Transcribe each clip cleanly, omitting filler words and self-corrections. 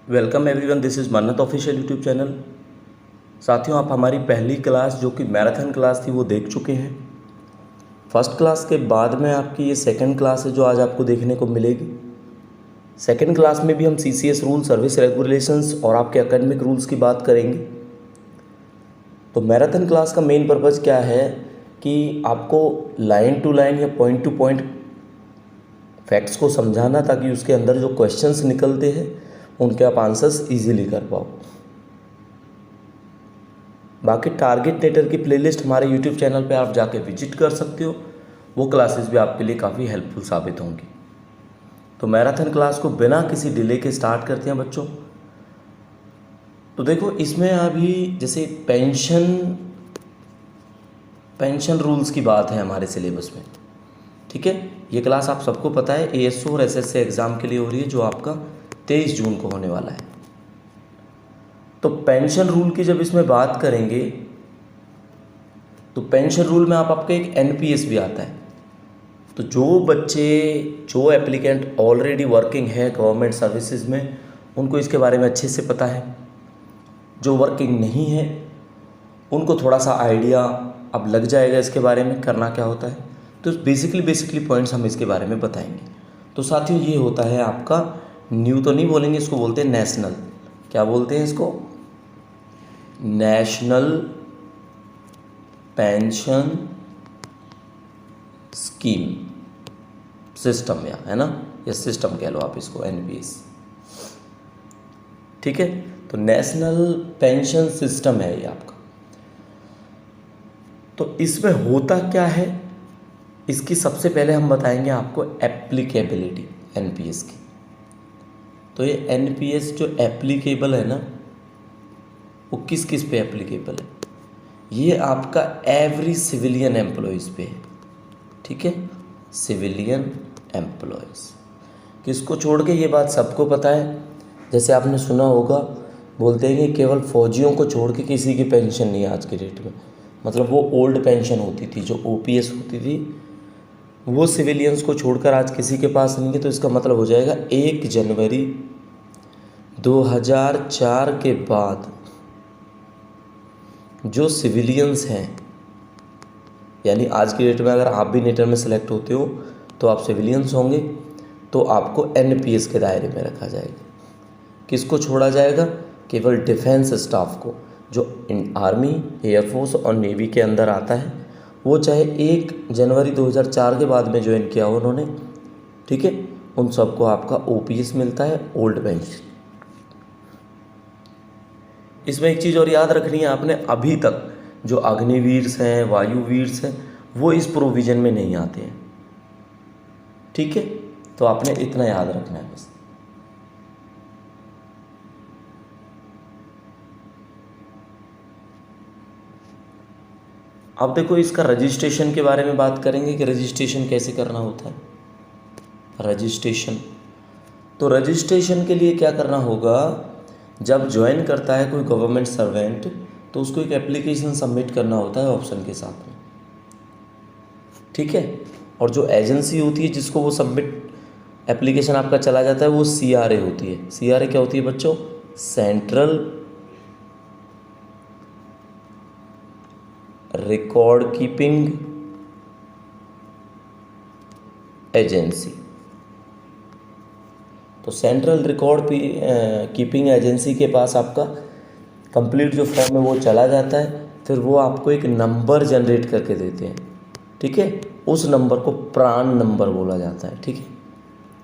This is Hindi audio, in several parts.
वेलकम एवरीवन, दिस इज़ मन्नत ऑफिशियल यूट्यूब चैनल। साथियों, आप हमारी पहली क्लास जो कि मैराथन क्लास थी वो देख चुके हैं। फर्स्ट क्लास के बाद में आपकी ये सेकंड क्लास है जो आज आपको देखने को मिलेगी। सेकंड क्लास में भी हम CCS रूल, सर्विस रेगुलेशंस और आपके एकेडमिक रूल्स की बात करेंगे। तो मैराथन क्लास का मेन पर्पज़ क्या है कि आपको लाइन टू लाइन या पॉइंट टू पॉइंट फैक्ट्स को समझाना, ताकि उसके अंदर जो क्वेश्चंस निकलते हैं उनके आप आंसर्स इजीली कर पाओ। बाकी टारगेट नेटर की प्लेलिस्ट हमारे यूट्यूब चैनल पे आप जाके विजिट कर सकते हो। वो क्लासेस भी आपके लिए काफ़ी हेल्पफुल साबित होंगी। तो मैराथन क्लास को बिना किसी डिले के स्टार्ट करते हैं बच्चों। तो देखो, इसमें अभी जैसे पेंशन रूल्स की बात है हमारे सिलेबस में। ठीक है, ये क्लास आप सबको पता है ASO और SSC एग्ज़ाम के लिए हो रही है, जो आपका 23 जून को होने वाला है। तो पेंशन रूल की जब इसमें बात करेंगे तो पेंशन रूल में आपका एक NPS भी आता है। तो जो एप्लीकेंट ऑलरेडी वर्किंग है गवर्नमेंट सर्विसेज में, उनको इसके बारे में अच्छे से पता है। जो वर्किंग नहीं है उनको थोड़ा सा आइडिया अब लग जाएगा इसके बारे में करना क्या होता है। तो बेसिकली पॉइंट्स हम इसके बारे में बताएंगे। तो साथियों, ये होता है आपका न्यू तो नहीं बोलेंगे, इसको बोलते हैं नेशनल। क्या बोलते हैं इसको? नेशनल पेंशन स्कीम सिस्टम, या है ना, या सिस्टम कह लो आप इसको, NPS। ठीक है, तो नेशनल पेंशन सिस्टम है ये आपका। तो इसमें होता क्या है, इसकी सबसे पहले हम बताएंगे आपको एप्लीकेबिलिटी NPS की। तो ये NPS जो एप्लीकेबल है ना, वो किस किस पे एप्लीकेबल है? ये आपका एवरी सिविलियन एम्प्लॉयज़ पे है। ठीक है, सिविलियन एम्प्लॉयज़। किसको छोड़ के? ये बात सबको पता है। जैसे आपने सुना होगा, बोलते हैं कि केवल फौजियों को छोड़ के किसी की पेंशन नहीं है आज की डेट में। मतलब वो ओल्ड पेंशन होती थी, जो OPS होती थी, वो सिविलियंस को छोड़कर आज किसी के पास नहीं है। तो इसका मतलब हो जाएगा 1 जनवरी 2004 के बाद जो सिविलियंस हैं, यानी आज की डेट में अगर आप भी नेटर में सेलेक्ट होते हो तो आप सिविलियंस होंगे, तो आपको NPS के दायरे में रखा जाएगा। किसको छोड़ा जाएगा? केवल डिफेंस स्टाफ को, जो आर्मी, एयरफोर्स और नेवी के अंदर आता है। वो चाहे 1 जनवरी 2004 के बाद में ज्वाइन किया हो उन्होंने, ठीक है, उन सबको आपका OPS मिलता है, ओल्ड पेंशन। इसमें एक चीज़ और याद रखनी है आपने, अभी तक जो अग्निवीर्स हैं, वायुवीर्स हैं, वो इस प्रोविज़न में नहीं आते हैं। ठीक है, तो आपने इतना याद रखना है बस। अब देखो, इसका रजिस्ट्रेशन के बारे में बात करेंगे कि रजिस्ट्रेशन कैसे करना होता है। तो रजिस्ट्रेशन के लिए क्या करना होगा? जब ज्वाइन करता है कोई गवर्नमेंट सर्वेंट, तो उसको एक एप्लीकेशन सबमिट करना होता है ऑप्शन के साथ में। ठीक है, और जो एजेंसी होती है जिसको वो सबमिट एप्लीकेशन आपका चला जाता है, वो CRA होती है। CRA क्या होती है बच्चों? Central record keeping agency. तो सेंट्रल रिकॉर्ड कीपिंग एजेंसी के पास आपका कंप्लीट जो फॉर्म है वो चला जाता है। फिर वो आपको एक नंबर जनरेट करके देते हैं। ठीक है, उस नंबर को प्रान नंबर बोला जाता है। ठीक है,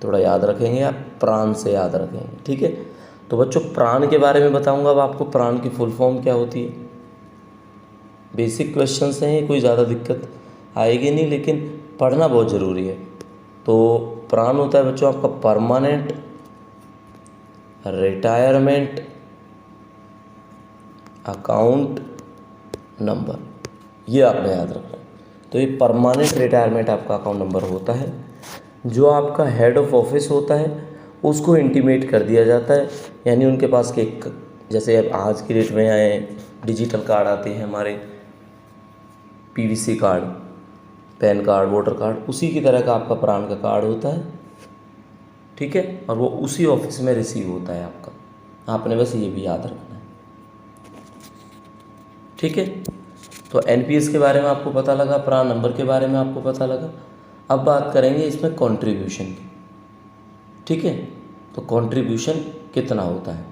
थोड़ा याद रखेंगे आप, प्रान से याद रखेंगे। ठीक है, तो बच्चों प्रान के बारे में बताऊंगा अब आपको। प्रान की फुल फॉर्म क्या होती है? बेसिक क्वेश्चंस हैं, कोई ज़्यादा दिक्कत आएगी नहीं, लेकिन पढ़ना बहुत ज़रूरी है। तो प्रान होता है बच्चों आपका परमानेंट रिटायरमेंट अकाउंट नंबर। ये आपने याद रखना है। तो ये परमानेंट रिटायरमेंट आपका अकाउंट नंबर होता है, जो आपका हेड ऑफ ऑफिस होता है उसको इंटीमेट कर दिया जाता है। यानी उनके पास के, जैसे अब आज की डेट में आए डिजिटल कार्ड आते हैं हमारे, PVC card, pan card, voter card, उसी की तरह का आपका प्राण का कार्ड होता है। ठीक है, और वो उसी ऑफिस में रिसीव होता है आपका। आपने बस ये भी याद रखना है, ठीक है। तो एनपीएस के बारे में आपको पता लगा, प्रान नंबर के बारे में आपको पता लगा। अब बात करेंगे इसमें कंट्रीब्यूशन की, ठीक है। तो कंट्रीब्यूशन कितना होता है,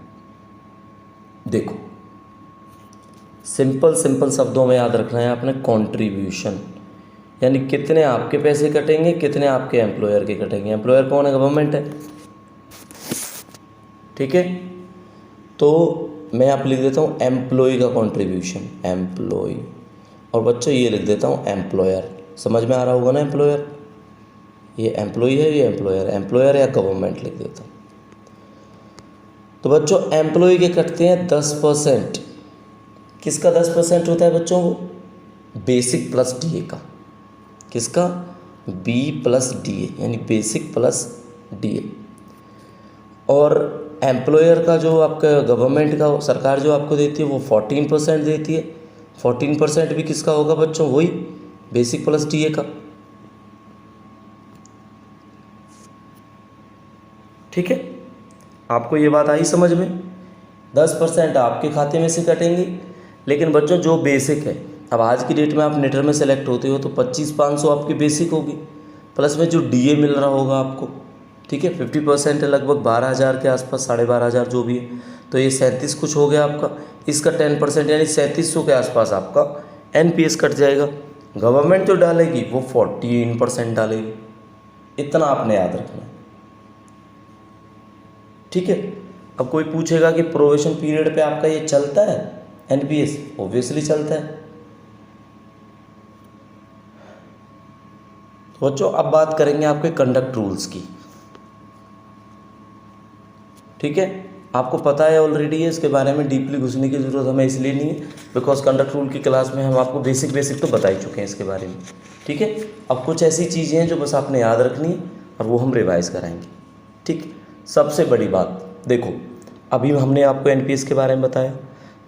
देखो सिंपल सिंपल शब्दों में याद रखना है आपने। कंट्रीब्यूशन यानी कितने आपके पैसे कटेंगे, कितने आपके एम्प्लॉयर के कटेंगे। एम्प्लॉयर कौन है, गवर्नमेंट है, ठीक है। तो मैं आप लिख देता हूँ एम्प्लॉय का कंट्रीब्यूशन, एम्प्लॉय, और बच्चों ये लिख देता हूँ एम्प्लॉयर। समझ में आ रहा होगा ना, एम्प्लॉयर, ये एम्प्लॉय है, ये एम्प्लॉयर, एम्प्लॉयर या गवर्नमेंट लिख देता हूँ। तो बच्चों एम्प्लॉय के कटते हैं 10%। किसका 10% होता है बच्चों, वो बेसिक प्लस डीए का। किसका, बी प्लस डीए, यानी बेसिक प्लस डीए। और एम्प्लॉयर का जो आपका गवर्नमेंट का सरकार जो आपको देती है वो 14% देती है। 14% भी किसका होगा बच्चों, वही बेसिक प्लस डीए का, ठीक है। आपको ये बात आई समझ में। 10% आपके खाते में से कटेंगे, लेकिन बच्चों जो बेसिक है, अब आज की डेट में आप नेटर में सेलेक्ट होते हो तो 25,500 आपकी बेसिक होगी, प्लस में जो डीए मिल रहा होगा आपको, ठीक है। 50% है, लगभग 12,000 के आसपास, 12,500 जो भी है। तो ये 37 कुछ हो गया आपका। इसका 10% यानी 3700 के आसपास आपका एनपीएस कट जाएगा। गवर्नमेंट जो डालेगी वो 14% डालेगी। इतना आपने याद रखना है, ठीक है। अब कोई पूछेगा कि प्रोबेशन पीरियड पे आपका ये चलता है एनपीएस, ऑब्वियसली चलता है। तो बच्चों अब बात करेंगे आपके कंडक्ट रूल्स की, ठीक है। आपको पता है ऑलरेडी है, इसके बारे में डीपली घुसने की ज़रूरत हमें इसलिए नहीं है बिकॉज कंडक्ट रूल की क्लास में हम आपको बेसिक बेसिक तो बता ही चुके हैं इसके बारे में, ठीक है। अब कुछ ऐसी चीज़ें हैं जो बस आपने याद रखनी है और वो हम रिवाइज कराएंगे, ठीक। सबसे बड़ी बात देखो, अभी हमने आपको एनपीएस के बारे में बताया,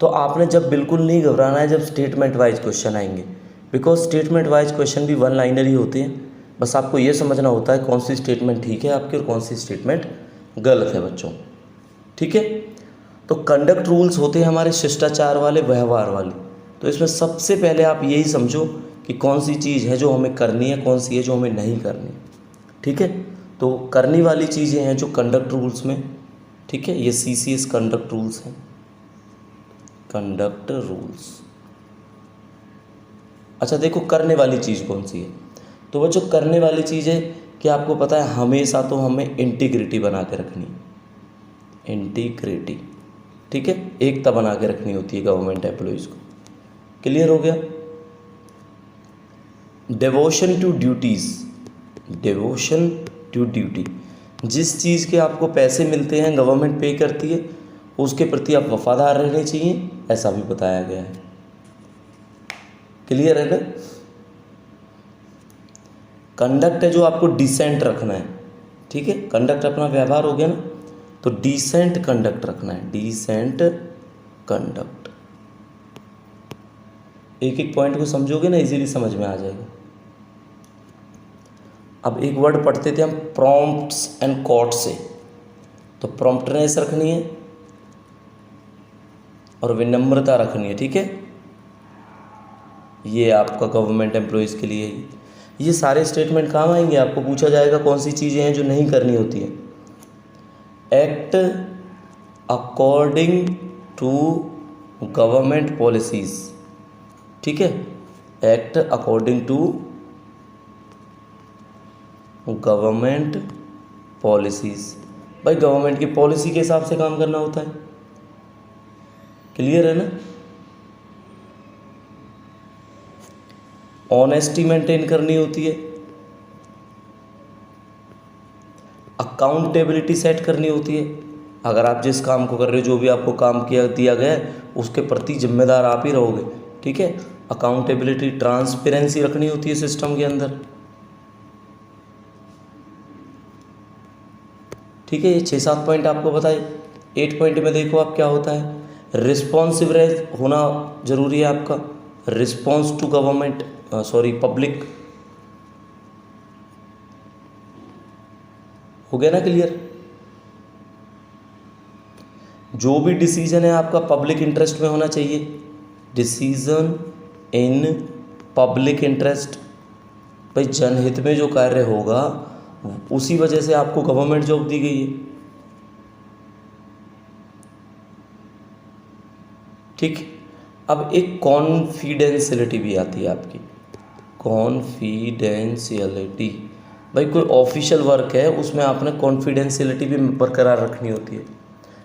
तो आपने जब बिल्कुल नहीं घबराना है जब स्टेटमेंट वाइज क्वेश्चन आएंगे, बिकॉज स्टेटमेंट वाइज क्वेश्चन भी वन लाइनर ही होते हैं। बस आपको ये समझना होता है कौन सी स्टेटमेंट ठीक है आपकी और कौन सी स्टेटमेंट गलत है बच्चों, ठीक है। तो कंडक्ट रूल्स होते हैं हमारे शिष्टाचार वाले, व्यवहार वाले। तो इसमें सबसे पहले आप यही समझो कि कौन सी चीज़ है जो हमें करनी है, कौन सी है जो हमें नहीं करनी, ठीक है। तो करने वाली चीज़ें हैं जो कंडक्ट रूल्स में, ठीक है। ये सीसीएस कंडक्ट रूल्स हैं, कंडक्ट रूल्स। अच्छा देखो करने वाली चीज़ कौन सी है, तो वो जो करने वाली चीज़ है कि आपको पता है हमेशा तो हमें इंटीग्रिटी बना के रखनी है, इंटीग्रिटी, ठीक है। एकता बना के रखनी होती है गवर्नमेंट एम्प्लॉइज़ को। क्लियर हो गया। Devotion to duties, devotion to duty, जिस चीज़ के आपको पैसे मिलते हैं गवर्नमेंट पे करती है, उसके प्रति आप वफादार रहने चाहिए, ऐसा भी बताया गया है। क्लियर है ना। कंडक्ट है जो आपको डिसेंट रखना है, ठीक है। कंडक्ट अपना व्यवहार हो गया ना, तो डिसेंट कंडक्ट रखना है, डिसेंट कंडक्ट। एक एक पॉइंट को समझोगे ना इजीली समझ में आ जाएगा। अब एक वर्ड पढ़ते थे हम प्रॉम्प्ट्स एंड कॉट से, तो प्रॉम्प्टनेस रखनी है और विनम्रता रखनी है, ठीक है। ये आपका गवर्नमेंट एम्प्लॉयज़ के लिए है। ये सारे स्टेटमेंट काम आएंगे, आपको पूछा जाएगा कौन सी चीज़ें हैं जो नहीं करनी होती है। Act according to government policies, ठीक है। Act according to government policies, भाई गवर्नमेंट की पॉलिसी के हिसाब से काम करना होता है। क्लियर है ना। ऑनेस्टी मेंटेन करनी होती है, अकाउंटेबिलिटी सेट करनी होती है। अगर आप जिस काम को कर रहे हो, जो भी आपको काम किया दिया गया है उसके प्रति जिम्मेदार आप ही रहोगे, ठीक है। अकाउंटेबिलिटी, ट्रांसपेरेंसी रखनी होती है सिस्टम के अंदर, ठीक है। ये 6-7 पॉइंट आपको बताए। 8 पॉइंट में देखो आप क्या होता है, रिस्पॉन्सिव होना जरूरी है आपका, response to government, sorry public, हो गया ना क्लियर। जो भी डिसीजन है आपका पब्लिक इंटरेस्ट में होना चाहिए, डिसीजन इन पब्लिक इंटरेस्ट। भाई जनहित में जो कार्य होगा उसी वजह से आपको गवर्नमेंट जॉब दी गई है, ठीक। अब एक कॉन्फिडेंशियलिटी भी आती है आपकी, कॉन्फिडेंशियलिटी। भाई कोई ऑफिशियल वर्क है उसमें आपने कॉन्फिडेंशियलिटी भी बरकरार रखनी होती है।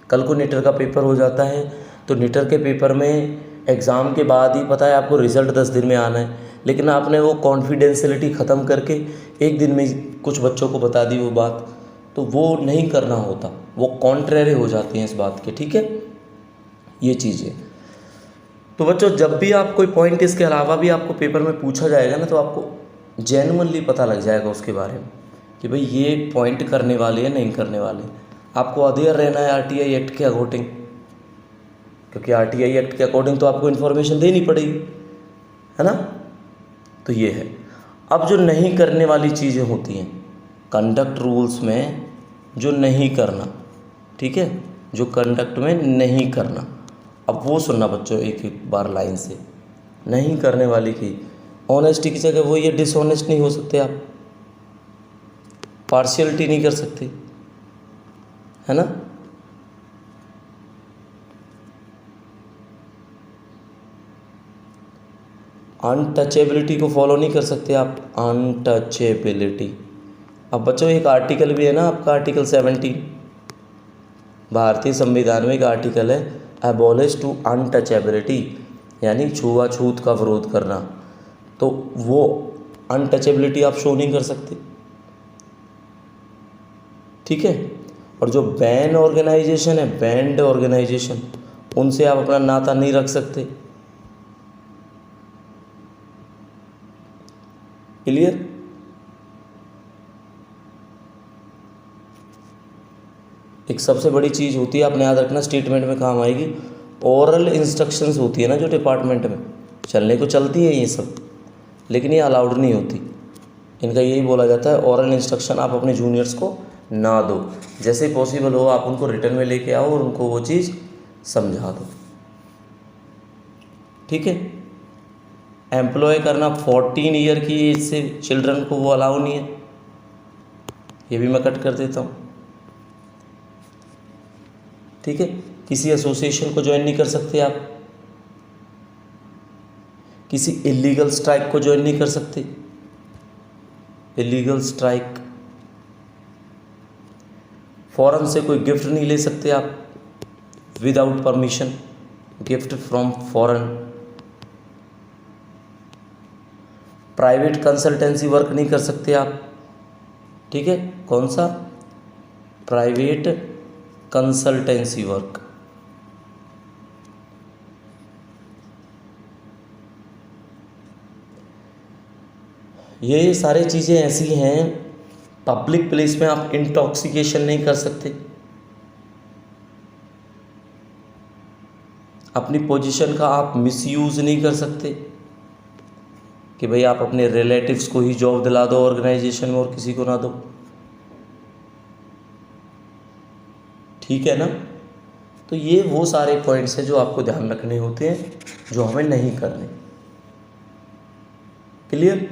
कल को नीटर का पेपर हो जाता है तो नीटर के पेपर में एग्ज़ाम के बाद ही पता है आपको रिज़ल्ट 10 दिन में आना है, लेकिन आपने वो कॉन्फिडेंशियलिटी ख़त्म करके एक दिन में कुछ बच्चों को बता दी वो बात, तो वो नहीं करना होता, वो कॉन्ट्रेरी हो जाती हैं इस बात के, ठीक है। ये चीज़ें तो बच्चों जब भी आप कोई पॉइंट इसके अलावा भी आपको पेपर में पूछा जाएगा ना, तो आपको जेन्युइनली पता लग जाएगा उसके बारे में कि भाई ये पॉइंट करने वाले हैं नहीं करने वाले। आपको अवेयर रहना है आरटीआई एक्ट के अकॉर्डिंग, क्योंकि आरटीआई एक्ट के अकॉर्डिंग तो आपको इन्फॉर्मेशन देनी पड़ेगी, है ना। तो ये है। अब जो नहीं करने वाली चीज़ें होती हैं कंडक्ट रूल्स में, जो नहीं करना, ठीक है, जो कंडक्ट में नहीं करना, अब वो सुनना बच्चों एक एक बार लाइन से। नहीं करने वाली की ऑनेस्टी की जगह वो ये डिसऑनेस्ट नहीं हो सकते आप, पार्शियलिटी नहीं कर सकते, है ना। अनटचेबिलिटी को फॉलो नहीं कर सकते आप, अनटचेबिलिटी। अब बच्चों एक आर्टिकल भी है ना आपका, आर्टिकल 17 भारतीय संविधान में एक आर्टिकल है, एबॉलिश टू अनटचेबिलिटी, यानी छुआछूत का विरोध करना। तो वो अनटचेबिलिटी आप शो नहीं कर सकते, ठीक है। और जो बैन ऑर्गेनाइजेशन है, बैंड ऑर्गेनाइजेशन, उनसे आप अपना नाता नहीं रख सकते, क्लियर। एक सबसे बड़ी चीज़ होती है, आपने याद रखना, स्टेटमेंट में काम आएगी, ओरल इंस्ट्रक्शंस होती है ना जो डिपार्टमेंट में चलने को चलती है ये सब, लेकिन ये अलाउड नहीं होती। इनका यही बोला जाता है ओरल इंस्ट्रक्शन आप अपने जूनियर्स को ना दो, जैसे पॉसिबल हो आप उनको रिटर्न में लेके आओ और उनको वो चीज़ समझा दो, ठीक है। एम्प्लॉय करना 14 ईयर की एज से चिल्ड्रन को वो अलाउ नहीं है, ये भी मैं कट कर देता हूँ, ठीक है। किसी एसोसिएशन को ज्वाइन नहीं कर सकते आप, किसी इलीगल स्ट्राइक को ज्वाइन नहीं कर सकते, इलीगल स्ट्राइक। फॉरेन से कोई गिफ्ट नहीं ले सकते आप without permission, gift from foreign. Private consultancy work नहीं कर सकते आप, ठीक है। कौन सा? Private consultancy work. ये सारी चीज़ें ऐसी हैं। पब्लिक प्लेस में आप इंटॉक्सिकेशन नहीं कर सकते, अपनी पोजीशन का आप मिसयूज़ नहीं कर सकते कि भाई आप अपने रिलेटिव्स को ही जॉब दिला दो ऑर्गेनाइजेशन में और किसी को ना दो, ठीक है ना। तो ये वो सारे पॉइंट्स हैं जो आपको ध्यान रखने होते हैं, जो हमें नहीं करने। क्लियर?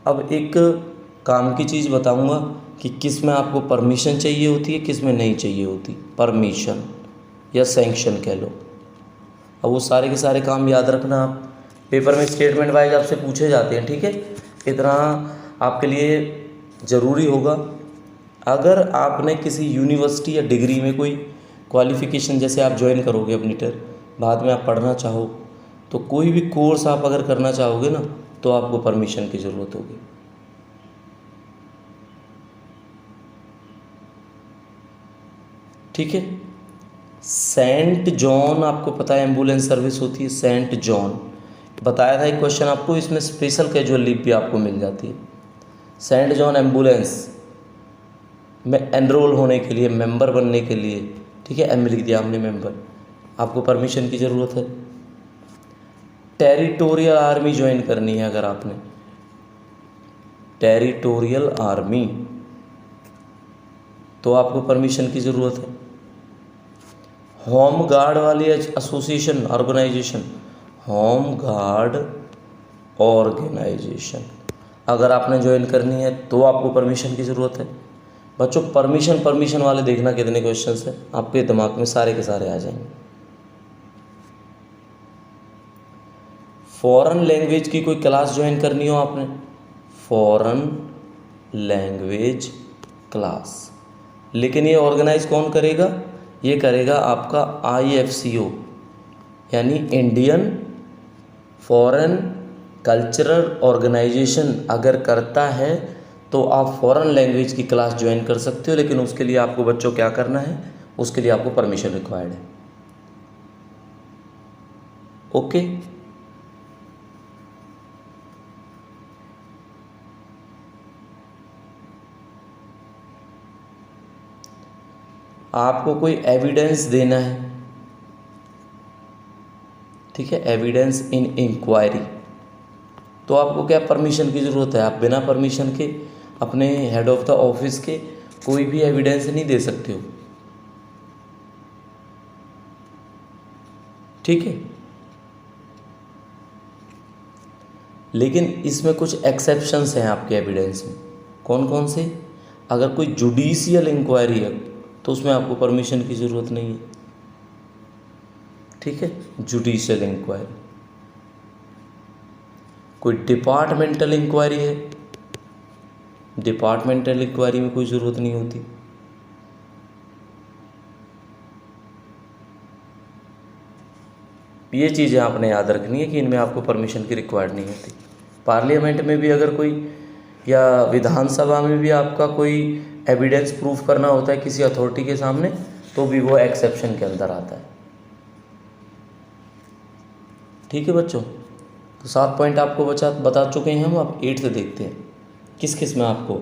अब एक काम की चीज़ बताऊंगा कि किस में आपको परमिशन चाहिए होती है, किस में नहीं चाहिए होती, परमिशन या सैंक्शन कह लो। अब वो सारे के सारे काम याद रखना आप, पेपर में स्टेटमेंट वाइज आपसे पूछे जाते हैं, ठीक है। इतना आपके लिए ज़रूरी होगा। अगर आपने किसी यूनिवर्सिटी या डिग्री में कोई क्वालिफ़िकेशन, जैसे आप ज्वाइन करोगे अपनी बाद में आप पढ़ना चाहो, तो कोई भी कोर्स आप अगर करना चाहोगे ना, तो आपको परमिशन की ज़रूरत होगी, ठीक है। सेंट जॉन, आपको पता है एम्बुलेंस सर्विस होती है, सेंट जॉन बताया था एक क्वेश्चन आपको, इसमें स्पेशल कैजुअल लीव भी आपको मिल जाती है। सेंट जॉन एम्बुलेंस में एनरोल होने के लिए, मेंबर बनने के लिए, ठीक है, एम लिख दिया हमने मेंबर, आपको परमिशन की ज़रूरत है। टेरिटोरियल आर्मी ज्वाइन करनी है अगर आपने, टेरिटोरियल आर्मी तो आपको परमिशन की ज़रूरत है। होम गार्ड वाली association organisation, home guard organisation अगर आपने ज्वाइन करनी है तो आपको परमिशन की ज़रूरत है। बच्चों परमिशन वाले देखना कितने क्वेश्चंस हैं, आपके दिमाग में सारे के सारे आ जाएंगे। फॉरेन लैंग्वेज की कोई क्लास ज्वाइन करनी हो आपने, फॉरेन लैंग्वेज क्लास, लेकिन ये ऑर्गेनाइज कौन करेगा, ये करेगा आपका IFCO यानी इंडियन फॉरेन कल्चरल ऑर्गेनाइजेशन अगर करता है तो आप फॉरेन लैंग्वेज की क्लास ज्वाइन कर सकते हो, लेकिन उसके लिए आपको बच्चों क्या करना है, उसके लिए आपको परमिशन रिक्वायर्ड है। ओके, आपको कोई एविडेंस देना है, ठीक है, एविडेंस इन इंक्वायरी, तो आपको क्या परमिशन की ज़रूरत है। आप बिना परमिशन के अपने हेड ऑफ द ऑफिस के कोई भी एविडेंस नहीं दे सकते हो, ठीक है। लेकिन इसमें कुछ एक्सेप्शंस हैं आपके एविडेंस में। कौन कौन से, अगर कोई जुडिशियल इंक्वायरी है तो उसमें आपको परमिशन की ज़रूरत नहीं है, ठीक है। जुडिशियल इंक्वायरी, कोई डिपार्टमेंटल इंक्वायरी है, डिपार्टमेंटल इंक्वायरी में कोई ज़रूरत नहीं होती। ये चीज़ें आपने याद रखनी है कि इनमें आपको परमिशन की रिक्वायर्ड नहीं होती। पार्लियामेंट में भी अगर कोई, या विधानसभा में भी आपका कोई एविडेंस प्रूफ करना होता है किसी अथॉरिटी के सामने, तो भी वो एक्सेप्शन के अंदर आता है, ठीक है बच्चों। तो 7 पॉइंट आपको बता चुके हैं हम। अब 8 से देखते हैं किस किस में आपको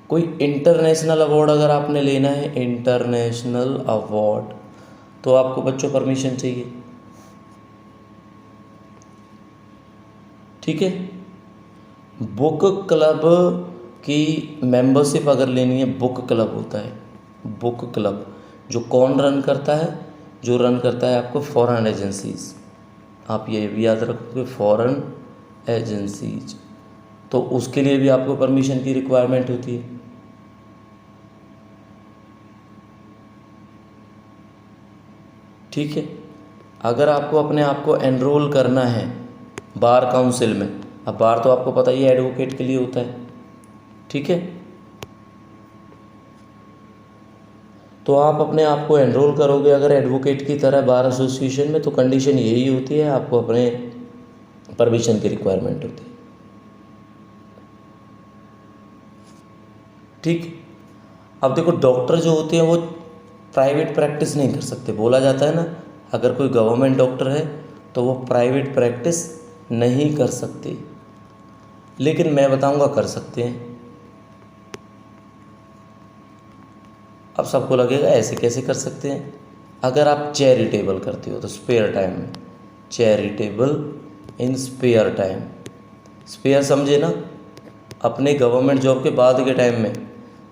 कोई इंटरनेशनल अवार्ड अगर आपने लेना है, इंटरनेशनल अवार्ड, तो आपको बच्चों परमिशन चाहिए, ठीक है। बुक क्लब की मेंबरशिप अगर लेनी है, बुक क्लब होता है, बुक क्लब जो कौन रन करता है, जो रन करता है आपको फॉरेन एजेंसीज, आप ये भी याद रखोगे फॉरेन एजेंसीज, तो उसके लिए भी आपको परमिशन की रिक्वायरमेंट होती है, ठीक है। अगर आपको अपने आप को एनरोल करना है बार काउंसिल में, अब बार तो आपको पता ही है एडवोकेट के लिए होता है, ठीक है, तो आप अपने आप को एनरोल करोगे अगर एडवोकेट की तरह बार एसोसिएशन में, तो कंडीशन यही होती है, आपको अपने परमिशन की रिक्वायरमेंट होती है, ठीक। अब देखो डॉक्टर जो होते हैं वो प्राइवेट प्रैक्टिस नहीं कर सकते, बोला जाता है ना, अगर कोई गवर्नमेंट डॉक्टर है तो वो प्राइवेट प्रैक्टिस नहीं कर सकते, लेकिन मैं बताऊंगा कर सकते हैं। अब सबको लगेगा ऐसे कैसे कर सकते हैं, अगर आप चैरिटेबल करते हो तो स्पेयर टाइम में, चैरिटेबल इन स्पेयर टाइम, स्पेयर समझे ना, अपने गवर्नमेंट जॉब के बाद के टाइम में,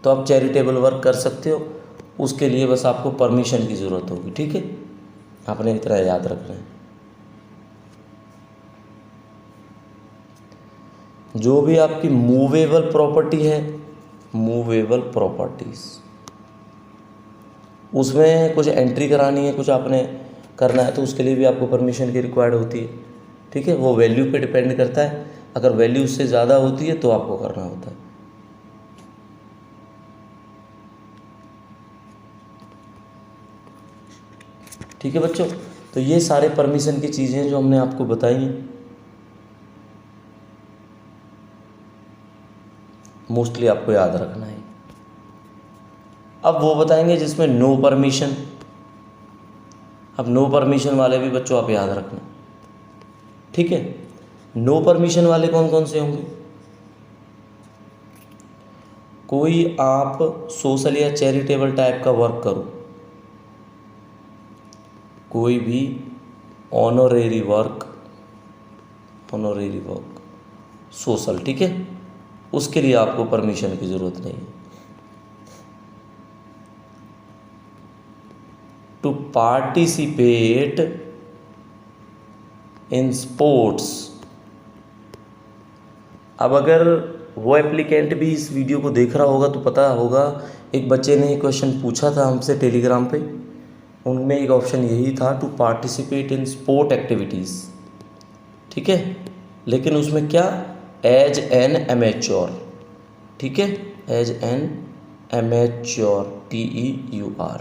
तो आप चैरिटेबल वर्क कर सकते हो, उसके लिए बस आपको परमिशन की ज़रूरत होगी, ठीक है। आपने इतना याद रखना है। जो भी आपकी मूवेबल प्रॉपर्टी है, मूवेबल प्रॉपर्टीज़, उसमें कुछ एंट्री करानी है, कुछ आपने करना है, तो उसके लिए भी आपको परमिशन की रिक्वायर्ड होती है, ठीक है। वो वैल्यू पे डिपेंड करता है, अगर वैल्यू उससे ज़्यादा होती है तो आपको करना होता है, ठीक है बच्चों। तो ये सारे परमिशन की चीज़ें जो हमने आपको बताई हैं, मोस्टली आपको याद रखना है। अब वो बताएंगे जिसमें नो परमिशन, अब नो परमिशन वाले भी बच्चों आप याद रखना, ठीक है। नो परमिशन वाले कौन कौन से होंगे, कोई आप सोशल या चैरिटेबल टाइप का वर्क करो, कोई भी ऑनरेरी वर्क सोशल, ठीक है, उसके लिए आपको परमिशन की ज़रूरत नहीं है। Participate in sports. अब अगर वो एप्लीकेंट भी इस वीडियो को देख रहा होगा तो पता होगा, एक बच्चे ने एक क्वेश्चन पूछा था हमसे टेलीग्राम पे, उनमें एक ऑप्शन यही था to participate in sport activities, ठीक है, लेकिन उसमें क्या, एज एन एमेच्योर, ठीक है, एज एन एमेच्योर TEUR,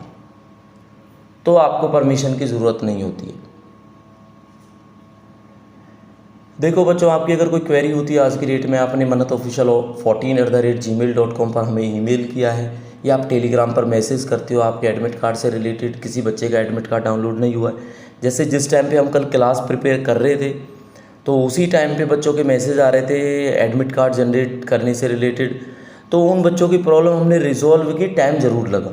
तो आपको परमिशन की ज़रूरत नहीं होती है। देखो बच्चों, आपकी अगर कोई क्वेरी होती है आज की डेट में, आपने manatofficial14@gmail.com पर हमें ईमेल किया है, या आप टेलीग्राम पर मैसेज करते हो, आपके एडमिट कार्ड से रिलेटेड किसी बच्चे का एडमिट कार्ड डाउनलोड नहीं हुआ है, जैसे जिस टाइम पे हम कल क्लास प्रिपेयर कर रहे थे तो उसी टाइम पे बच्चों के मैसेज आ रहे थे एडमिट कार्ड जनरेट करने से रिलेटेड, तो उन बच्चों की प्रॉब्लम हमने रिजॉल्व की, टाइम ज़रूर लगा,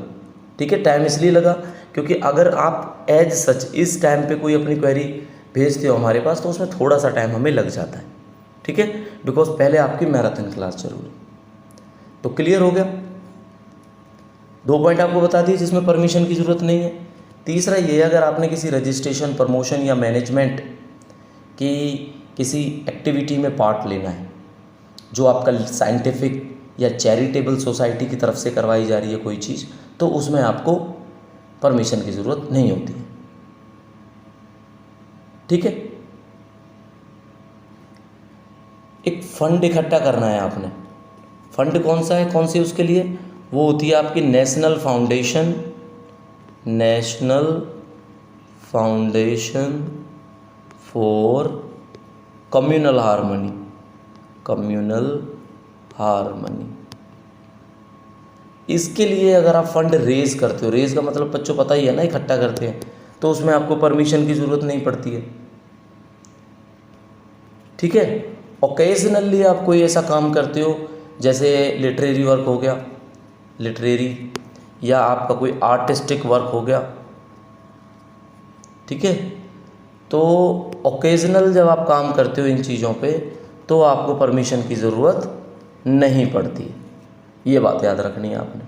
ठीक है। टाइम इसलिए लगा क्योंकि अगर आप एज सच इस टाइम पे कोई अपनी क्वेरी भेजते हो हमारे पास तो उसमें थोड़ा सा टाइम हमें लग जाता है, ठीक है, बिकॉज पहले आपकी मैराथन क्लास जरूर है। तो क्लियर हो गया, 2 पॉइंट आपको बता दिए जिसमें परमिशन की ज़रूरत नहीं है। तीसरा ये, अगर आपने किसी रजिस्ट्रेशन, प्रमोशन या मैनेजमेंट की किसी एक्टिविटी में पार्ट लेना है जो आपका साइंटिफिक या चैरिटेबल सोसाइटी की तरफ से करवाई जा रही है कोई चीज़, तो उसमें आपको परमिशन की ज़रूरत नहीं होती है, ठीक है। एक फंड इकट्ठा करना है आपने, फंड कौन सा है, कौन सी उसके लिए, वो होती है आपकी national foundation for communal harmony. इसके लिए अगर आप फंड रेज करते हो, रेज का मतलब बच्चों पता ही है ना, इकट्ठा करते हैं, तो उसमें आपको परमिशन की ज़रूरत नहीं पड़ती है, ठीक है। ओकेजनली आप कोई ऐसा काम करते हो जैसे लिटरेरी वर्क हो गया, लिटरेरी, या आपका कोई आर्टिस्टिक वर्क हो गया, ठीक है, तो ओकेजनल जब आप काम करते हो इन चीज़ों पे तो आपको परमिशन की ज़रूरत नहीं पड़ती है, ये बात याद रखनी है आपने।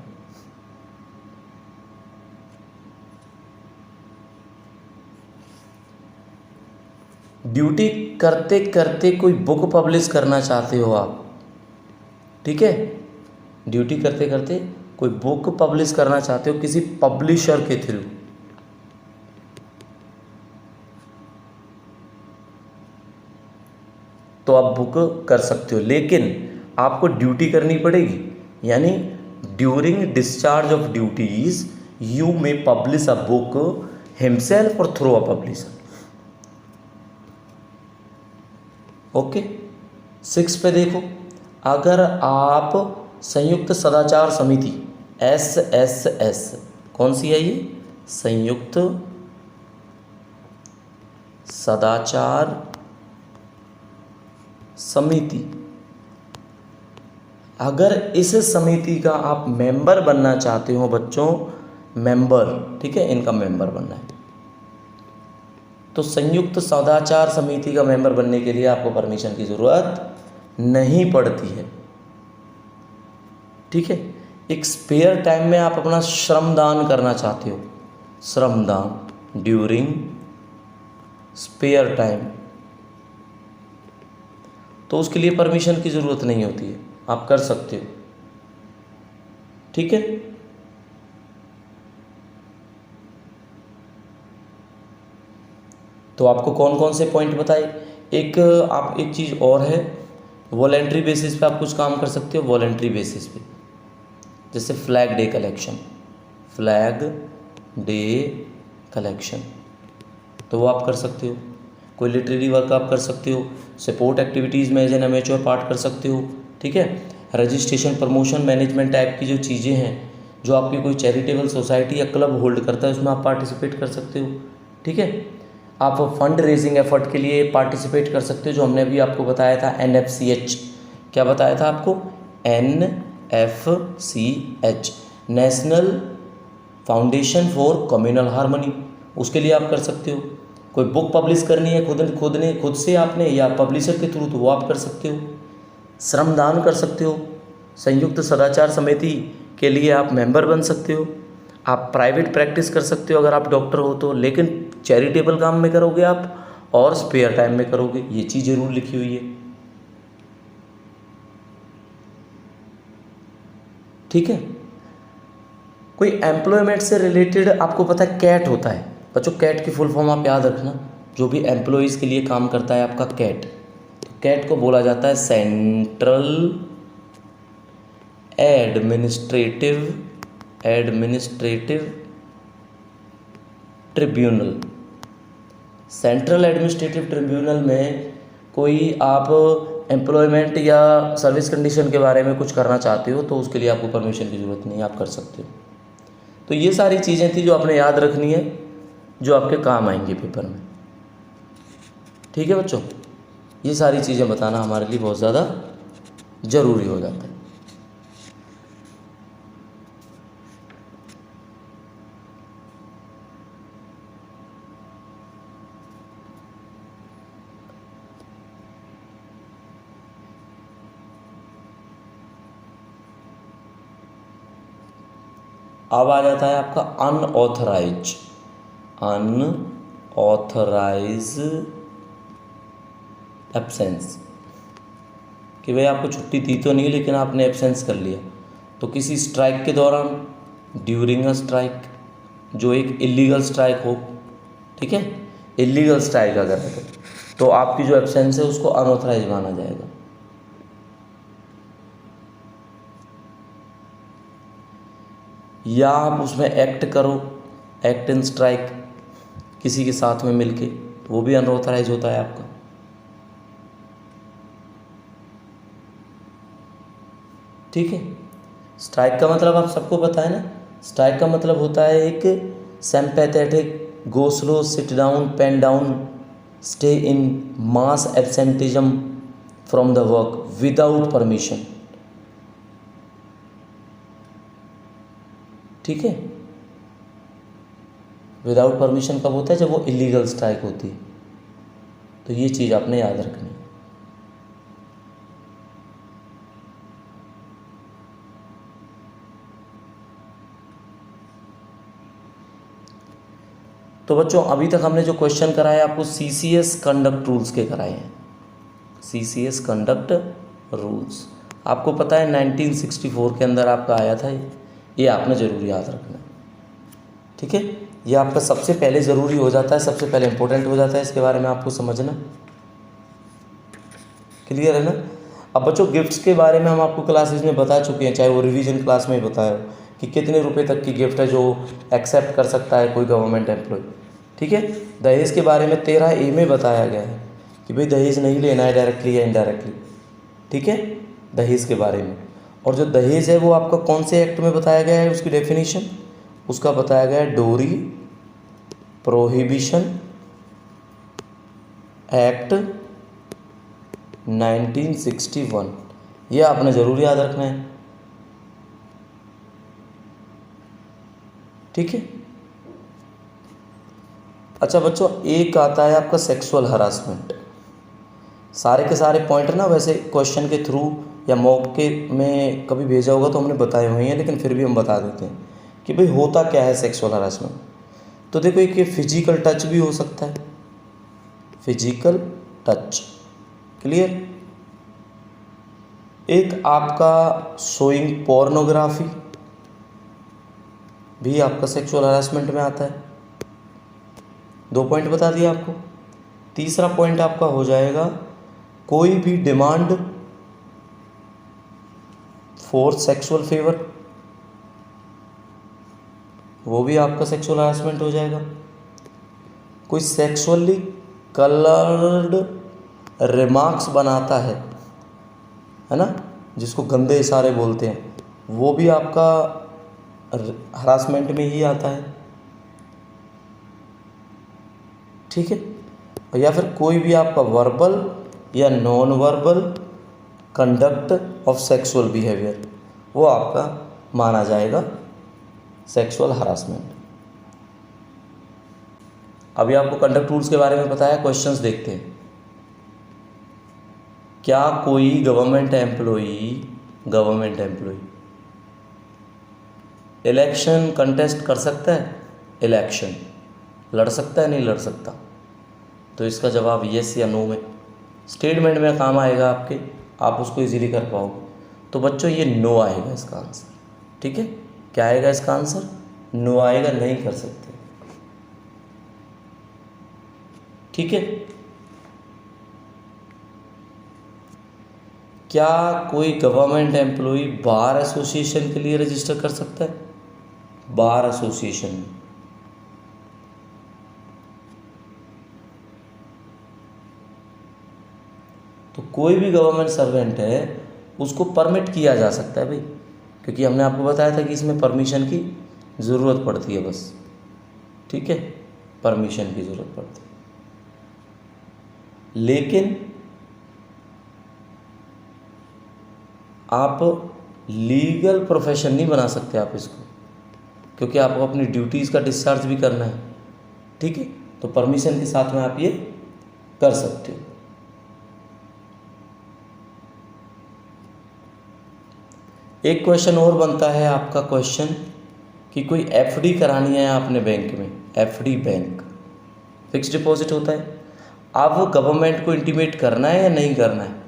ड्यूटी करते करते कोई बुक पब्लिश करना चाहते हो आप, ठीक है, ड्यूटी करते करते कोई बुक पब्लिश करना चाहते हो किसी पब्लिशर के थ्रू, तो आप बुक कर सकते हो, लेकिन आपको ड्यूटी करनी पड़ेगी, यानी during discharge of duties you may publish a book himself और थ्रू अ पब्लिशर, ओके। 6 पे देखो, अगर आप संयुक्त सदाचार समिति SSS, कौन सी है ये, संयुक्त सदाचार समिति, अगर इस समिति का आप मेंबर बनना चाहते हो बच्चों, मेंबर, ठीक है, इनका मेंबर बनना है, तो संयुक्त सदाचार समिति का मेंबर बनने के लिए आपको परमिशन की ज़रूरत नहीं पड़ती है, ठीक है। एक स्पेयर टाइम में आप अपना श्रमदान करना चाहते हो, श्रमदान ड्यूरिंग स्पेयर टाइम, तो उसके लिए परमिशन की ज़रूरत नहीं होती है, आप कर सकते हो, ठीक है। तो आपको कौन कौन से पॉइंट बताए, एक आप एक चीज़ और है, वॉलेंट्री बेसिस पे आप कुछ काम कर सकते हो, वॉलेंट्री बेसिस पे, जैसे फ्लैग डे कलेक्शन, तो वो आप कर सकते हो, कोई लिटरेरी वर्क आप कर सकते हो, सपोर्ट एक्टिविटीज़ में एज एन एमेच्योर पार्ट कर सकते हो, ठीक है। रजिस्ट्रेशन, प्रमोशन, मैनेजमेंट टाइप की जो चीज़ें हैं जो आपकी कोई चैरिटेबल सोसाइटी या क्लब होल्ड करता है उसमें आप पार्टिसिपेट कर सकते हो, ठीक है। आप फंड रेजिंग एफर्ट के लिए पार्टिसिपेट कर सकते हो, जो हमने अभी आपको बताया था NFCH, क्या बताया था आपको, NFCH, national foundation for communal harmony, उसके लिए आप कर सकते हो। कोई बुक पब्लिश करनी है खुद से आपने या पब्लिशर के थ्रू, तो वो आप कर सकते हो। श्रमदान कर सकते हो, संयुक्त सदाचार समिति के लिए आप मेंबर बन सकते हो, आप प्राइवेट प्रैक्टिस कर सकते हो अगर आप डॉक्टर हो तो, लेकिन चैरिटेबल काम में करोगे आप और स्पेयर टाइम में करोगे, ये चीज़ जरूर लिखी हुई है। ठीक है। कोई एम्प्लॉयमेंट से रिलेटेड आपको पता है कैट होता है बच्चों, कैट की फुल फॉर्म आप याद रखना, जो भी एम्प्लॉयज़ के लिए काम करता है आपका कैट, तो कैट को बोला जाता है central administrative tribunal. Central administrative tribunal में कोई आप एम्प्लॉयमेंट या सर्विस कंडीशन के बारे में कुछ करना चाहते हो तो उसके लिए आपको परमिशन की ज़रूरत नहीं है, आप कर सकते हो। तो ये सारी चीज़ें थी जो आपने याद रखनी है, जो आपके काम आएंगी पेपर में। ठीक है बच्चों, ये सारी चीज़ें बताना हमारे लिए बहुत ज़्यादा ज़रूरी हो जाता है। अब आ जाता है आपका अनऑथराइज एब्सेंस, कि भाई आपको छुट्टी दी तो नहीं लेकिन आपने एब्सेंस कर लिया, तो किसी स्ट्राइक के दौरान, ड्यूरिंग अ स्ट्राइक, जो एक इलीगल स्ट्राइक हो, ठीक है, इलीगल स्ट्राइक अगर है तो आपकी जो एब्सेंस है उसको अनऑथराइज माना जाएगा। या आप उसमें एक्ट करो, एक्ट इन स्ट्राइक किसी के साथ में मिलके, वो भी अनऑथराइज होता है आपका। ठीक है। स्ट्राइक का मतलब आप सबको पता है ना, स्ट्राइक का मतलब होता है एक sympathetic, go slow, sit down, pen down, stay in, mass absenteeism from the work without permission. ठीक है। विदाउट परमिशन कब होता है? जब वो इलीगल स्ट्राइक होती है। तो ये चीज़ आपने याद रखनी है। तो बच्चों अभी तक हमने जो क्वेश्चन कराए आपको सीसीएस कंडक्ट रूल्स के कराए हैं। सीसीएस कंडक्ट रूल्स आपको पता है 1964 के अंदर आपका आया था, ये आपने ज़रूर याद रखना। ठीक है, ये आपका सबसे पहले ज़रूरी हो जाता है, सबसे पहले इंपॉर्टेंट हो जाता है, इसके बारे में आपको समझना क्लियर है ना। अब बच्चों गिफ्ट्स के बारे में हम आपको क्लासेस में बता चुके हैं, चाहे वो रिवीजन क्लास में ही बताया कि कितने रुपए तक की गिफ्ट है जो एक्सेप्ट कर सकता है कोई गवर्नमेंट एम्प्लॉय। ठीक है, दहेज के बारे में 13A में बताया गया है कि भाई दहेज नहीं लेना है डायरेक्टली या इनडायरेक्टली। ठीक है, दहेज के बारे में। और जो दहेज है वो आपका कौन से एक्ट में बताया गया है, उसकी डेफिनेशन उसका बताया गया है डोरी प्रोहिबिशन एक्ट 1961। ये आपने ज़रूर याद रखना है। ठीक है। अच्छा बच्चों, एक आता है आपका सेक्सुअल हरासमेंट। सारे के सारे पॉइंट ना वैसे क्वेश्चन के थ्रू या मौके में कभी भेजा होगा तो हमने बताए हुए हैं, लेकिन फिर भी हम बता देते हैं कि भाई होता क्या है सेक्सुअल हरासमेंट। तो देखो एक ये फिजिकल टच भी हो सकता है, फिजिकल टच, क्लियर। एक आपका शोइंग पोर्नोग्राफी भी आपका सेक्सुअल हरासमेंट में आता है। 2 पॉइंट बता दिया आपको। तीसरा पॉइंट आपका हो जाएगा कोई भी डिमांड फॉर सेक्सुअल फेवर, वो भी आपका सेक्सुअल हरासमेंट हो जाएगा। कोई सेक्सुअली कलर्ड रिमार्क्स बनाता है ना, जिसको गंदे इशारे बोलते हैं, वो भी आपका हरासमेंट में ही आता है। ठीक है। या फिर कोई भी आपका वर्बल या non verbal conduct of sexual behaviour, वो आपका माना जाएगा सेक्सुअल हरासमेंट। अभी आपको कंडक्ट रूल्स के बारे में बताया, क्वेश्चंस देखते हैं। क्या कोई गवर्नमेंट एम्प्लॉई इलेक्शन कंटेस्ट कर सकता है? इलेक्शन लड़ सकता है? नहीं लड़ सकता। तो इसका जवाब येस या नो में स्टेटमेंट में काम आएगा आपके, आप उसको इजीली कर पाओगे। तो बच्चों ये नो आएगा इसका आंसर। ठीक है, क्या आएगा इसका आंसर? नो आएगा, नहीं कर सकते। ठीक है, क्या कोई गवर्नमेंट एम्प्लॉय बार एसोसिएशन के लिए रजिस्टर कर सकता है? बार एसोसिएशन, तो कोई भी गवर्नमेंट सर्वेंट है उसको परमिट किया जा सकता है भाई, क्योंकि हमने आपको बताया था कि इसमें परमिशन की ज़रूरत पड़ती है बस। ठीक है, परमिशन की ज़रूरत पड़ती है, लेकिन आप लीगल प्रोफेशन नहीं बना सकते आप इसको, क्योंकि आपको अपनी ड्यूटीज़ का डिस्चार्ज भी करना है। ठीक है, तो परमिशन के साथ में आप ये कर सकते हो। एक क्वेश्चन और बनता है आपका क्वेश्चन कि कोई एफडी करानी है आपने बैंक में, एफडी बैंक फिक्स डिपॉजिट होता है, अब गवर्नमेंट को इंटीमेट करना है या नहीं करना है?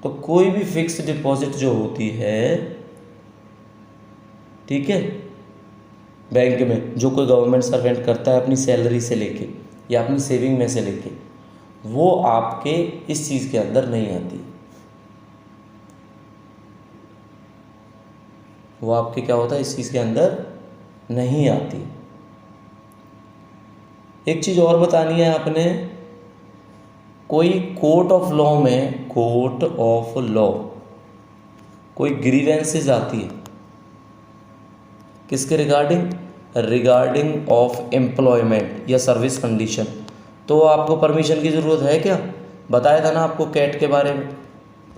तो कोई भी फिक्स डिपॉजिट जो होती है, ठीक है, बैंक में जो कोई गवर्नमेंट सर्वेंट करता है अपनी सैलरी से लेके या अपनी सेविंग में से लेके, वो आपके इस चीज़ के अंदर नहीं आती। वो आपके क्या होता है, इस चीज़ के अंदर नहीं आती। एक चीज़ और बतानी है आपने, कोई कोर्ट ऑफ लॉ में, कोर्ट ऑफ लॉ कोई ग्रीवेंसेस आती है किसके रिगार्डिंग? रिगार्डिंग ऑफ एम्प्लॉयमेंट या सर्विस कंडीशन, तो आपको परमिशन की ज़रूरत है क्या? बताया था ना आपको कैट के बारे में,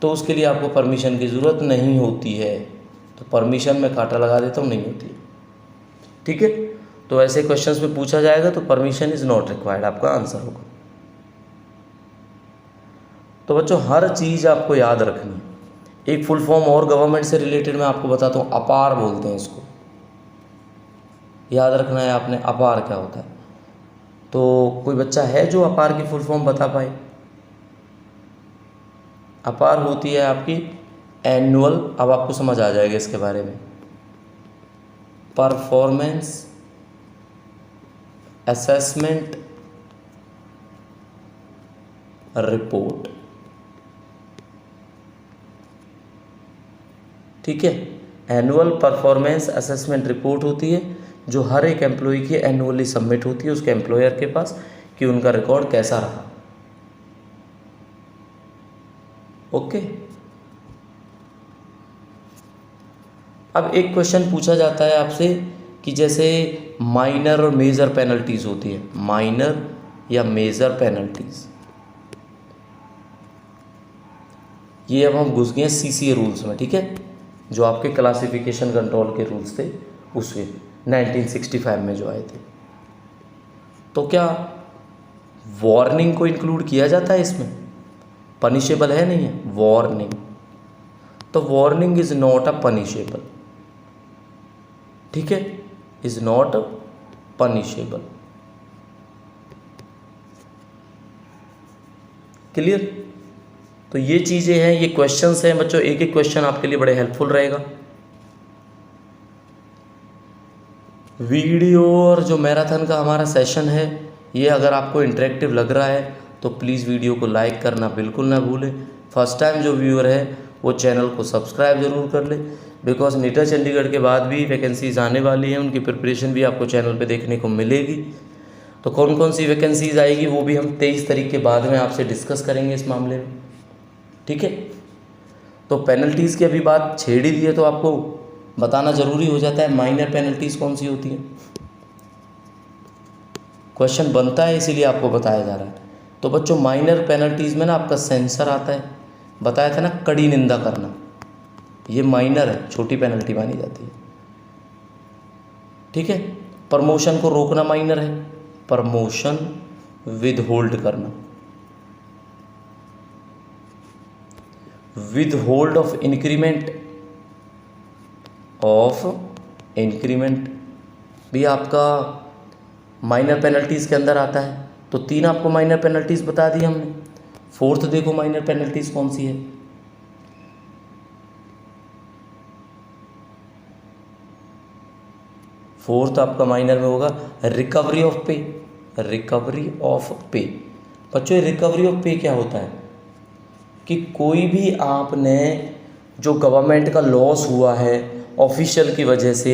तो उसके लिए आपको परमिशन की ज़रूरत नहीं होती है। तो परमिशन में कांटा लगा देता हूँ, नहीं होती है। ठीक है, तो ऐसे क्वेश्चंस में पूछा जाएगा तो परमिशन इज़ नॉट रिक्वायर्ड आपका आंसर होगा। तो बच्चों हर चीज़ आपको याद रखनी है। एक फुल फॉर्म और गवर्नमेंट से रिलेटेड मैं आपको बताता हूँ, अपार बोलते हैं इसको, याद रखना है आपने अपार क्या होता है। तो कोई बच्चा है जो अपार की फुल फॉर्म बता पाए? अपार होती है आपकी एनुअल, अब आपको समझ आ जाएगा इसके बारे में, परफॉर्मेंस असेसमेंट रिपोर्ट। ठीक है, एनुअल परफॉर्मेंस असेसमेंट रिपोर्ट होती है जो हर एक एम्प्लॉय की एनुअली सबमिट होती है उसके एम्प्लॉयर के पास कि उनका रिकॉर्ड कैसा रहा। ओके, अब एक क्वेश्चन पूछा जाता है आपसे कि जैसे माइनर और मेजर पेनल्टीज होती है, माइनर या मेजर पेनल्टीज, ये अब हम घुस गए सीसीए रूल्स में। ठीक है, जो आपके क्लासिफिकेशन कंट्रोल के रूल्स थे उसमें 1965 में जो आए थे। तो क्या वार्निंग को इंक्लूड किया जाता है इसमें? पनिशेबल है नहीं है वार्निंग? तो warning is not a punishable. ठीक है, इज नॉट पनिशेबल। क्लियर? तो ये चीज़ें हैं, ये क्वेश्चंस हैं बच्चों, एक एक क्वेश्चन आपके लिए बड़े हेल्पफुल रहेगा। वीडियो और जो मैराथन का हमारा सेशन है, ये अगर आपको इंटरेक्टिव लग रहा है तो प्लीज़ वीडियो को लाइक करना बिल्कुल ना भूलें। फर्स्ट टाइम जो व्यूअर है वो चैनल को सब्सक्राइब ज़रूर कर ले, बिकॉज नीटा चंडीगढ़ के बाद भी वैकेंसीज़ आने वाली हैं, उनकी प्रिपरेशन भी आपको चैनल पे देखने को मिलेगी। तो कौन कौन सी वैकेंसीज़ आएगी वो भी हम 23 तारीख के बाद में आपसे डिस्कस करेंगे इस मामले में। ठीक है, तो पेनल्टीज़ की अभी बात छेड़ ही दी है तो आपको बताना ज़रूरी हो जाता है माइनर पेनल्टीज़ कौन सी होती हैं। क्वेश्चन बनता है इसीलिए आपको बताया जा रहा है। तो बच्चों माइनर पेनल्टीज़ में ना आपका सेंसर आता है, बताया था ना, कड़ी निंदा करना, ये माइनर है, छोटी पेनल्टी मानी जाती है। ठीक है, प्रमोशन को रोकना माइनर है, प्रमोशन विद होल्ड करना, with hold of increment of increment भी आपका माइनर पेनल्टीज़ के अंदर आता है। तो 3 आपको माइनर पेनल्टीज़ बता दी हमने। फोर्थ देखो माइनर पेनल्टीज़ कौन सी है। फोर्थ आपका माइनर में होगा रिकवरी ऑफ पे। रिकवरी ऑफ पे बच्चों, रिकवरी ऑफ पे क्या होता है कि कोई भी आपने जो गवर्नमेंट का लॉस हुआ है ऑफिशियल की वजह से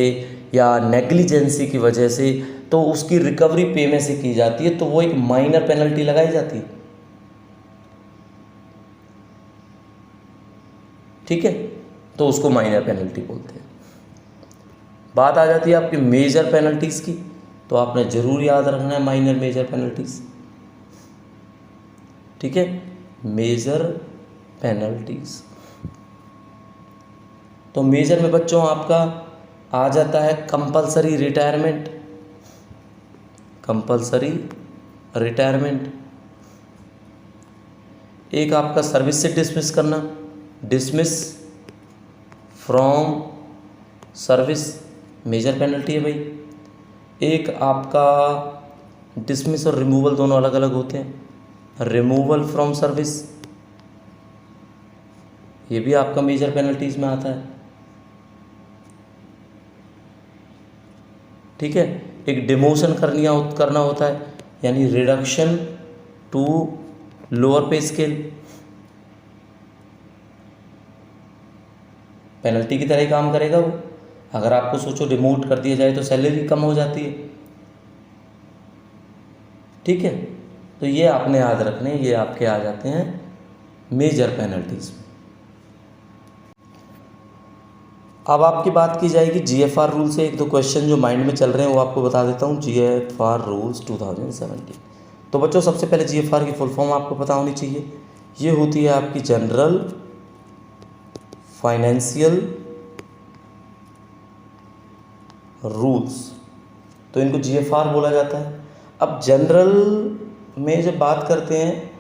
या नेग्लिजेंसी की वजह से, तो उसकी रिकवरी पे में से की जाती है, तो वो एक माइनर पेनल्टी लगाई जाती है। ठीक है, तो उसको माइनर पेनल्टी बोलते हैं। बात आ जाती है आपकी मेजर पेनल्टीज़ की, तो आपने ज़रूर याद रखना है माइनर मेजर पेनल्टीज़। ठीक है, मेजर पेनल्टीज़। तो मेजर में बच्चों आपका आ जाता है कंपलसरी रिटायरमेंट। Compulsory retirement. एक आपका सर्विस से डिसमिस करना, dismiss from service, major penalty है भाई। एक आपका डिसमिस और रिमूवल दोनों अलग अलग होते हैं। रिमूवल फ्रॉम सर्विस ये भी आपका मेजर पेनल्टीज में आता है। ठीक है, एक डिमोशन करना होता है, यानी reduction to lower pay scale, penalty की तरह ही काम करेगा वो। अगर आपको सोचो डिमोट कर दिया जाए तो सैलरी कम हो जाती है। ठीक है, तो ये आपने याद रखने, ये आपके आ जाते हैं मेजर पेनल्टीज। अब आपकी बात की जाएगी जीएफआर रूल से। एक दो क्वेश्चन जो माइंड में चल रहे हैं वो आपको बता देता हूँ। GFR rules 2017। तो बच्चों सबसे पहले जीएफआर की फुल फॉर्म आपको पता होनी चाहिए। ये होती है आपकी जनरल फाइनेंशियल रूल्स, तो इनको जीएफआर बोला जाता है। अब जनरल में जब बात करते हैं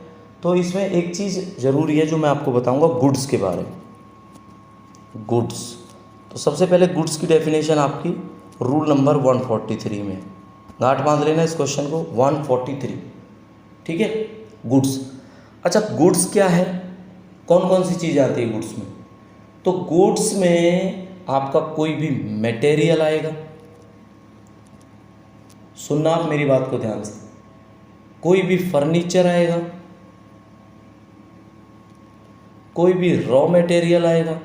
तो इसमें एक चीज़ ज़रूरी है जो मैं आपको बताऊंगा, गुड्स के बारे में। गुड्स, तो सबसे पहले गुड्स की डेफिनेशन आपकी रूल नंबर 143 में, गांठ बांध लेना इस क्वेश्चन को, 143। ठीक है, गुड्स। अच्छा, गुड्स क्या है, कौन कौन सी चीज़ आती है गुड्स में? तो गुड्स में आपका कोई भी मटेरियल आएगा, सुनना आप मेरी बात को ध्यान से, कोई भी फर्नीचर आएगा, कोई भी रॉ मटेरियल आएगा,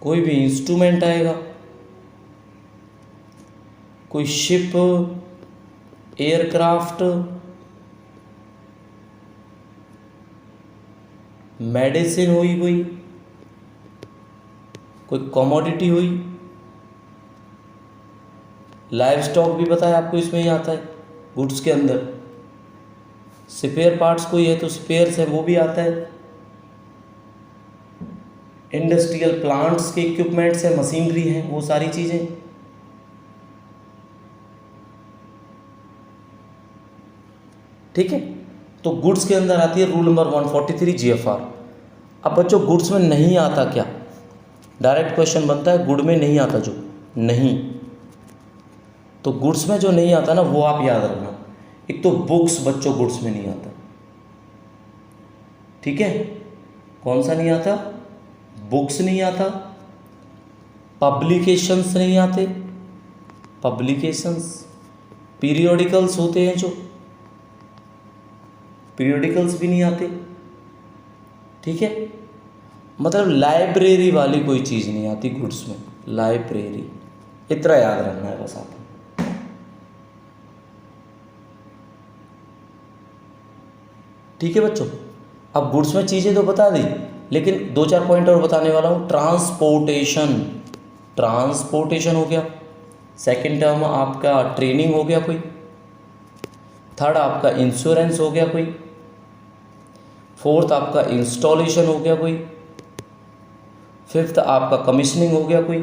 कोई भी इंस्ट्रूमेंट आएगा, कोई शिप, एयरक्राफ्ट, मेडिसिन हुई कोई कमोडिटी हुई, लाइव स्टॉक भी बताया आपको इसमें ही आता है गुड्स के अंदर। स्पेयर पार्ट्स कोई है तो स्पेयर्स है वो भी आता है। इंडस्ट्रियल प्लांट्स के इक्विपमेंट्स है, मशीनरी है, वो सारी चीज़ें। ठीक है, तो गुड्स के अंदर आती है रूल नंबर 143 जीएफआर। अब बच्चों गुड्स में नहीं आता क्या? डायरेक्ट क्वेश्चन बनता है, गुड में नहीं आता जो नहीं, तो गुड्स में जो नहीं आता ना वो आप याद रखना। एक तो बुक्स बच्चों गुड्स में नहीं आता। ठीक है, कौन सा नहीं आता? बुक्स नहीं आता, पब्लिकेशंस नहीं आते, पब्लिकेशंस, पीरियोडिकल्स होते हैं जो, पीरियोडिकल्स भी नहीं आते। ठीक है, मतलब लाइब्रेरी वाली कोई चीज़ नहीं आती गुड्स में, लाइब्रेरी, इतना याद रखना है बस आपको। ठीक है बच्चों, अब गुड्स में चीज़ें तो बता दी, लेकिन 2-4 पॉइंट और बताने वाला हूँ। ट्रांसपोर्टेशन, ट्रांसपोर्टेशन हो गया। सेकंड टर्म आपका ट्रेनिंग हो गया कोई। थर्ड आपका इंश्योरेंस हो गया कोई। फोर्थ आपका इंस्टॉलेशन हो गया कोई। फिफ्थ आपका कमीशनिंग हो गया कोई।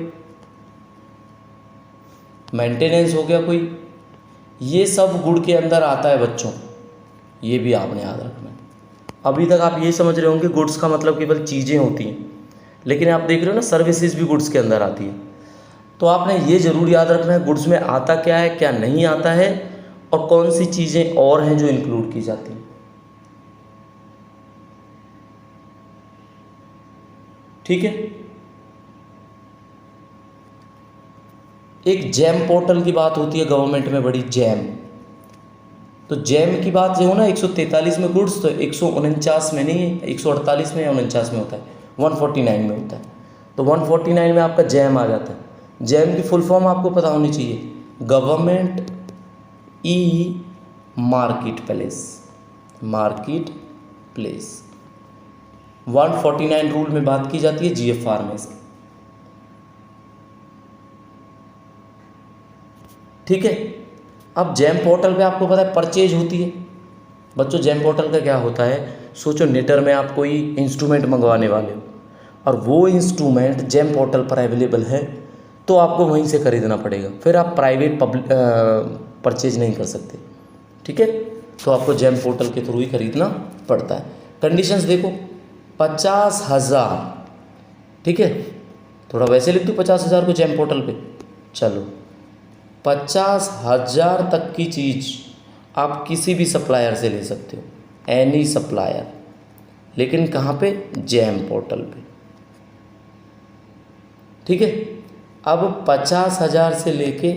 मेंटेनेंस हो गया कोई। ये सब गुड के अंदर आता है बच्चों, ये भी आपने याद रखना है। अभी तक आप ये समझ रहे होंगे गुड्स का मतलब केवल चीज़ें होती हैं, लेकिन आप देख रहे हो ना सर्विसेज भी गुड्स के अंदर आती है। तो आपने ये ज़रूर याद रखना है गुड्स में आता क्या है, क्या नहीं आता है, और कौन सी चीज़ें और हैं जो इंक्लूड की जाती हैं। ठीक है। एक जैम पोर्टल की बात होती है गवर्नमेंट में, बड़ी जैम। तो जैम की बात जो हो ना 143 में गुड्स, तो 149 में नहीं, 148 में या 49 में होता है, 149 में होता है। तो 149 में आपका जैम आ जाता है। जैम की फुल फॉर्म आपको पता होनी चाहिए, government e market place. Market place 149 rule में बात की जाती है GFR में इसकी। ठीक है। अब जैम पोर्टल पे आपको पता है परचेज होती है। बच्चों जैम पोर्टल का क्या होता है, सोचो नेटर में आप कोई इंस्ट्रूमेंट मंगवाने वाले हो और वो इंस्ट्रूमेंट जैम पोर्टल पर अवेलेबल है, तो आपको वहीं से खरीदना पड़ेगा, फिर आप प्राइवेट परचेज नहीं कर सकते। ठीक है। तो आपको जैम पोर्टल के थ्रू ही खरीदना पड़ता है। कंडीशंस देखो, 50,000। ठीक है, थोड़ा वैसे लिख दूँ 50,000 को जैम पोर्टल पे। चलो 50,000 तक की चीज़ आप किसी भी सप्लायर से ले सकते हो, एनी सप्लायर, लेकिन कहाँ पे, जैम पोर्टल पे। ठीक है। अब 50,000 से लेके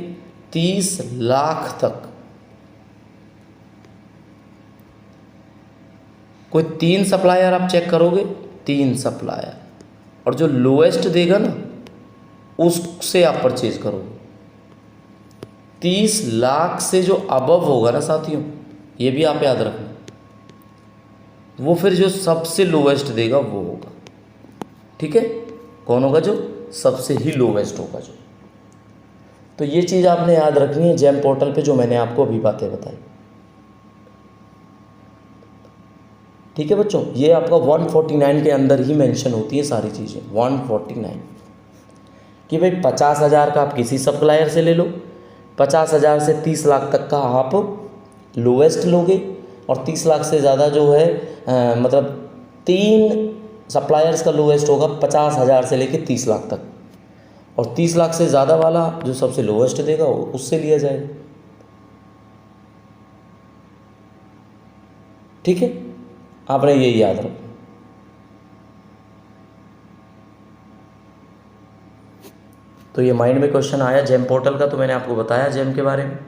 30 लाख तक कोई 3 सप्लायर आप चेक करोगे, 3 सप्लायर, और जो लोएस्ट देगा ना उससे आप परचेज करोगे। 30 लाख से जो अबव होगा ना साथियों, ये भी आप याद रखना, वो फिर जो सबसे लोएस्ट देगा वो होगा। ठीक है। कौन होगा, जो सबसे ही लोएस्ट होगा जो। तो ये चीज़ आपने याद रखनी है जैम पोर्टल पे, जो मैंने आपको अभी बातें बताई। ठीक है बच्चों, ये आपका 149 के अंदर ही मेंशन होती है सारी चीज़ें। 149 कि भाई 50,000 का आप किसी सप्लायर से ले लो, 50,000 से 30 लाख तक का आप लोएस्ट लोगे, और 30 लाख से ज़्यादा जो है मतलब 3 सप्लायर्स का लोएस्ट होगा 50,000 से लेके 30 लाख तक, और 30 लाख से ज़्यादा वाला जो सबसे लोएस्ट देगा उससे लिया जाएगा। ठीक है, आपने यही याद रखना। तो ये माइंड में क्वेश्चन आया जैम पोर्टल का, तो मैंने आपको बताया जैम के बारे में।